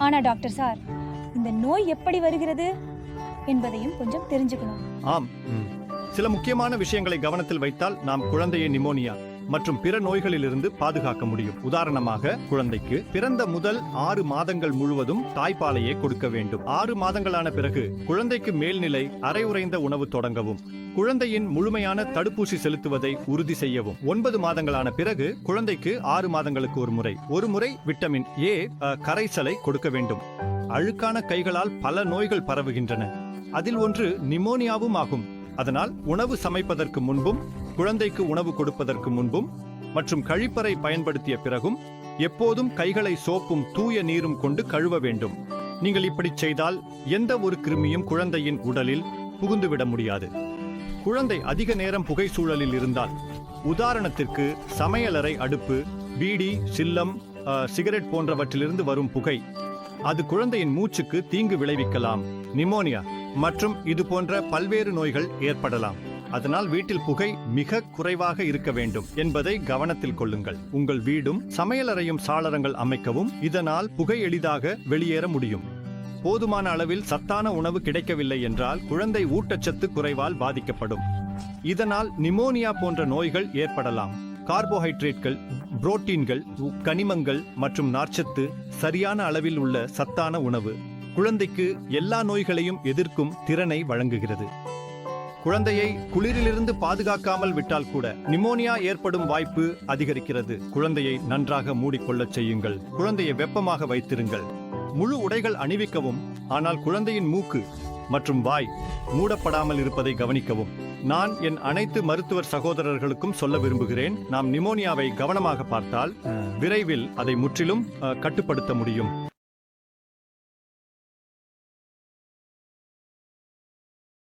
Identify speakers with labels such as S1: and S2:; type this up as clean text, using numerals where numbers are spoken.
S1: ஆனா doctor sir, இந்த நோய் எப்படி வருகிறது என்பதையும் கொஞ்சம் தெரிஞ்சுக்கணும்.
S2: ஆம், சில முக்கியமான விஷயங்களை கவனத்தில் வைத்தால் நாம் குழந்தையை நிமோனியா மற்றும் பிற நோய்களிலிருந்து பாதுகாக்க முடியும். உதாரணமாக, குழந்தைக்கு பிறந்த முதல் 6 மாதங்கள் முழுவதும் தாய்ப்பாலையே கொடுக்க வேண்டும். 6 மாதங்களான பிறகு குழந்தைக்கு மேல்நிலை அரை உறைந்த உணவு தொடங்கவும். குழந்தையின் முழுமையான தடுப்பூசி செலுத்துவதை உறுதி செய்யவும். 9 மாதங்களான பிறகு குழந்தைக்கு 6 மாதங்களுக்கு ஒரு முறை விட்டமின் ஏ கரைசலை கொடுக்க வேண்டும். அழுக்கான கைகளால் பல நோய்கள் பரவுகின்றன. அதில் ஒன்று நிமோனியாவும் ஆகும். அதனால் உணவு சமைப்பதற்கு முன்பும், குழந்தைக்கு உணவு கொடுப்பதற்கு முன்பும் மற்றும் கழிப்பறை பயன்படுத்திய பிறகும் எப்போதும் கைகளை சோப்பும் தூய நீரும் கொண்டு கழுவ வேண்டும். நீங்கள் இப்படி செய்தால் எந்த ஒரு கிருமியும் குழந்தையின் உடலில் புகுந்துவிட முடியாது. குழந்தை அதிக நேரம் புகை சூழலில் இருந்தால், உதாரணத்திற்கு சமையலறை அடுப்பு, பீடி, சில்லம், சிகரெட் போன்றவற்றிலிருந்து வரும் புகை, அது குழந்தையின் மூச்சுக்கு தீங்கு விளைவிக்கலாம். நிமோனியா மற்றும் இது போன்ற பல்வேறு நோய்கள் ஏற்படலாம். அதனால் வீட்டில் புகை மிக குறைவாக இருக்க வேண்டும் என்பதை கவனத்தில் கொள்ளுங்கள். உங்கள் வீடும் சமையலறையும் சாளரங்கள் அமைக்கவும். இதனால் புகை எளிதாக வெளியேற முடியும். போதுமான அளவில் சத்தான உணவு கிடைக்கவில்லை என்றால் குழந்தை ஊட்டச்சத்து குறைவால் பாதிக்கப்படும். இதனால் நிமோனியா போன்ற நோய்கள் ஏற்படலாம். கார்போஹைட்ரேட்கள், புரோட்டீன்கள், கனிமங்கள் மற்றும் நார்ச்சத்து சரியான அளவில் உள்ள சத்தான உணவு குழந்தைக்கு எல்லா நோய்களையும் எதிர்க்கும் திறனை வழங்குகிறது. குழந்தையை குளிரிலிருந்து பாதுகாக்காமல் விட்டால் கூட நிமோனியா ஏற்படும் வாய்ப்பு அதிகரிக்கிறது. குழந்தையை நன்றாக மூடிக்கொள்ளச் செய்யுங்கள். குழந்தையை வெப்பமாக வைத்திருங்கள். முழு உடைகள் அணிவிக்கவும். ஆனால் குழந்தையின் மூக்கு மற்றும் வாய் மூடப்படாமல் இருப்பதை கவனிக்கவும். நான் என் அனைத்து மருத்துவர் சகோதரர்களுக்கும் சொல்ல விரும்புகிறேன், நாம் நிமோனியாவை கவனமாக பார்த்தால் விரைவில் அதை முற்றிலும் கட்டுப்படுத்த முடியும்.